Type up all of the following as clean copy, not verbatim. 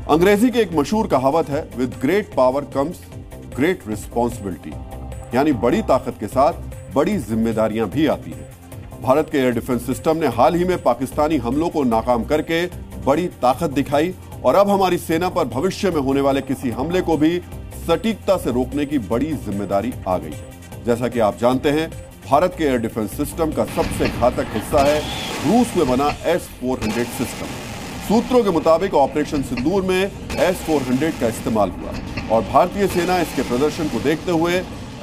अंग्रेजी की एक मशहूर कहावत है, with great power comes great responsibility, यानी बड़ी ताकत के साथ बड़ी जिम्मेदारियां भी आती हैं। भारत के एयर डिफेंस सिस्टम ने हाल ही में पाकिस्तानी हमलों को नाकाम करके बड़ी ताकत दिखाई और अब हमारी सेना पर भविष्य में होने वाले किसी हमले को भी सटीकता से रोकने की बड़ी जिम्मेदारी आ गई है। जैसा कि आप जानते हैं, भारत के एयर डिफेंस सिस्टम का सबसे घातक हिस्सा है रूस में बना S-400 सिस्टम। सूत्रों के मुताबिक ऑपरेशन सिंदूर में S-400 का इस्तेमाल हुआ और भारतीय सेना इसके प्रदर्शन को देखते हुए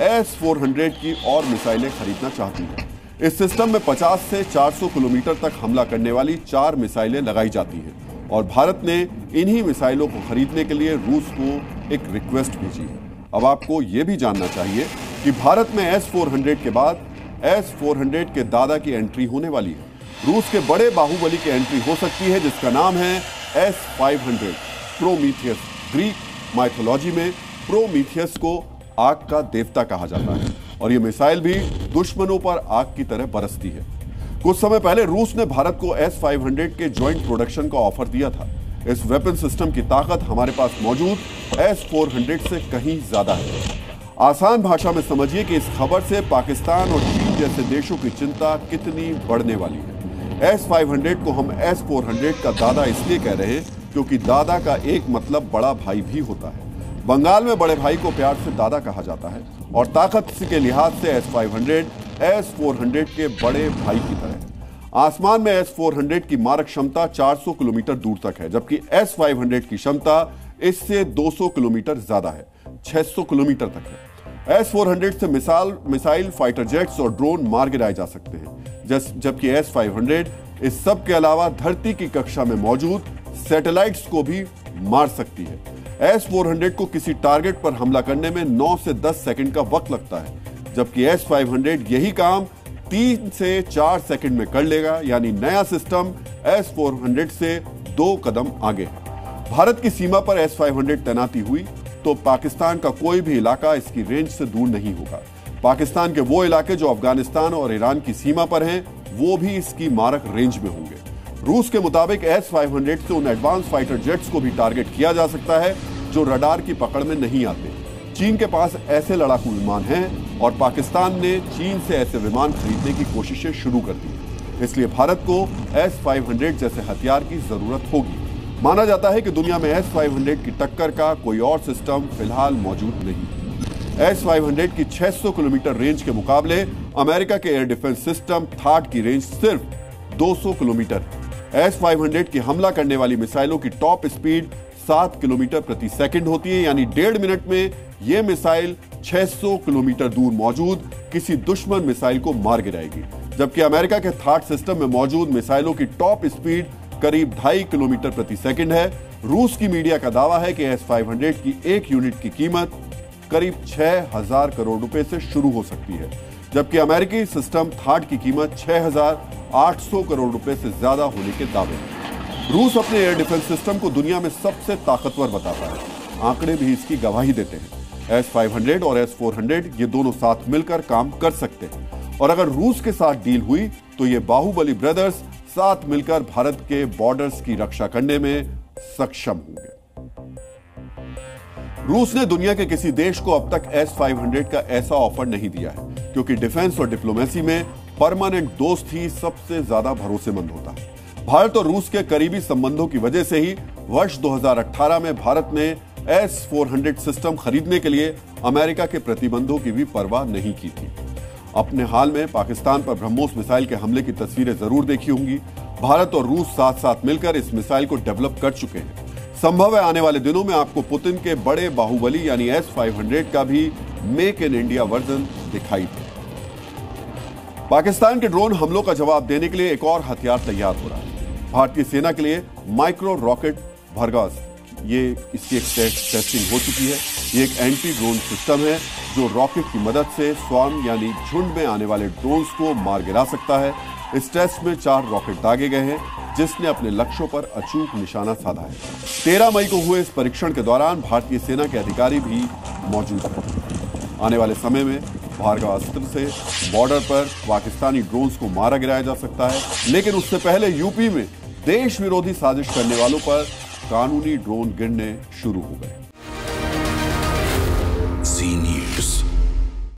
S-400 की और मिसाइलें खरीदना चाहती है। इस सिस्टम में 50 से 400 किलोमीटर तक हमला करने वाली 4 मिसाइलें लगाई जाती हैं और भारत ने इन्हीं मिसाइलों को खरीदने के लिए रूस को एक रिक्वेस्ट भेजी है। अब आपको यह भी जानना चाहिए कि भारत में S-400 के बाद S-400 के दादा की एंट्री होने वाली है। रूस के बड़े बाहुबली की एंट्री हो सकती है जिसका नाम है S-500 प्रोमीथियस। ग्रीक माइथोलॉजी में प्रोमीथियस को आग का देवता कहा जाता है और यह मिसाइल भी दुश्मनों पर आग की तरह बरसती है। कुछ समय पहले रूस ने भारत को S-500 के ज्वाइंट प्रोडक्शन का ऑफर दिया था। इस वेपन सिस्टम की ताकत हमारे पास मौजूद S-400 से कहीं ज्यादा है। आसान भाषा में समझिए कि इस खबर से पाकिस्तान और चीन जैसे देशों की चिंता कितनी बढ़ने वाली है। S-500 को हम S-400 का दादा इसलिए कह रहे हैं क्योंकि दादा का एक मतलब बड़ा भाई भी होता है। बंगाल में बड़े भाई को प्यार से दादा कहा जाता है और ताकत के लिहाज से S-500 S-400 के बड़े भाई की तरह। आसमान में S-400 की मारक क्षमता 400 किलोमीटर दूर तक है, जबकि S-500 की क्षमता इससे 200 किलोमीटर ज्यादा है, 600 किलोमीटर तक है। S-400 से मिसाइल, फाइटर जेट्स और ड्रोन मार गिराए जा सकते हैं, जबकि S-500 इस सब के अलावा धरती की कक्षा में मौजूद सैटेलाइट्स को भी मार सकती है। S-400 को किसी टारगेट पर हमला करने में 9 से 10 सेकंड का वक्त लगता है, जबकि S-500 यही काम 3 से 4 सेकंड में कर लेगा, यानी नया सिस्टम S-400 से 2 कदम आगे है। भारत की सीमा पर S-500 तैनाती हुई तो पाकिस्तान का कोई भी इलाका इसकी रेंज से दूर नहीं होगा। पाकिस्तान के वो इलाके जो अफगानिस्तान और ईरान की सीमा पर हैं, वो भी इसकी मारक रेंज में होंगे। रूस के मुताबिक S-500 से उन एडवांस फाइटर जेट्स को भी टारगेट किया जा सकता है जो रडार की पकड़ में नहीं आते। चीन के पास ऐसे लड़ाकू विमान हैं और पाकिस्तान ने चीन से ऐसे विमान खरीदने की कोशिशें शुरू कर दी। इसलिए भारत को S-500 जैसे हथियार की जरूरत होगी। माना जाता है कि दुनिया में S-500 की टक्कर का कोई और सिस्टम फिलहाल मौजूद नहीं। S-500 की 600 किलोमीटर रेंज के मुकाबले अमेरिका के एयर डिफेंस सिस्टम थाट की रेंज सिर्फ 200 किलोमीटर है। S-500 की हमला करने वाली मिसाइलों की टॉप स्पीड 7 किलोमीटर प्रति सेकंड होती है, यानी 1.5 मिनट में यह मिसाइल 600 किलोमीटर दूर मौजूद किसी दुश्मन मिसाइल को मार गिराएगी, जबकि अमेरिका के थाट सिस्टम में मौजूद मिसाइलों की टॉप स्पीड करीब 2.5 किलोमीटर प्रति सेकंड है। रूस की मीडिया का दावा है कि S-500 की एक यूनिट की कीमत करीब 6,000 करोड़ रुपए से शुरू हो सकती है, जबकि अमेरिकी सिस्टम थाट की कीमत 6,800 करोड़ रुपए से ज्यादा होने के दावे हैं। रूस अपने एयर डिफेंस सिस्टम को दुनिया में सबसे ताकतवर बताता है। आंकड़े भी इसकी गवाही देते हैं। S-500 और S-400 ये दोनों साथ मिलकर काम कर सकते हैं और अगर रूस के साथ डील हुई तो ये बाहुबली ब्रदर्स साथ मिलकर भारत के बॉर्डर्स की रक्षा करने में सक्षम होंगे। रूस ने दुनिया के किसी देश को अब तक S-500 का ऐसा ऑफर नहीं दिया है, क्योंकि डिफेंस और डिप्लोमेसी में परमानेंट दोस्त ही सबसे ज्यादा भरोसेमंद होता है। भारत और रूस के करीबी संबंधों की वजह से ही वर्ष 2018 में भारत ने S-400 सिस्टम खरीदने के लिए अमेरिका के प्रतिबंधों की भी परवाह नहीं की थी। अपने हाल में पाकिस्तान पर ब्रह्मोस मिसाइल के हमले की तस्वीरें जरूर देखी होंगी। भारत और रूस साथ साथ मिलकर इस मिसाइल को डेवलप कर चुके हैं। संभव है आने वाले दिनों में आपको पुतिन के बड़े बाहुबली यानी S-500 का भी मेक इन इंडिया वर्जन दिखाई दे। पाकिस्तान के ड्रोन हमलों का जवाब देने के लिए एक और हथियार तैयार हो रहा है। भारतीय सेना के लिए माइक्रो रॉकेट भरगास, ये इसकी एक टेस्टिंग हो चुकी है। ये एक एंटी ड्रोन सिस्टम है जो रॉकेट की मदद से स्वार्म यानी झुंड में आने वाले ड्रोन्स को मार गिरा सकता है। इस टेस्ट में 4 रॉकेट दागे गए हैं जिसने अपने लक्ष्यों पर अचूक निशाना साधा है। 13 मई को हुए इस परीक्षण के दौरान भारतीय सेना के अधिकारी भी मौजूद हैं। आने वाले समय में भार्गवास्त्र से बॉर्डर पर पाकिस्तानी ड्रोन्स को मारा गिराया जा सकता है, लेकिन उससे पहले यूपी में देश विरोधी साजिश करने वालों पर कानूनी ड्रोन गिरने शुरू हो गए।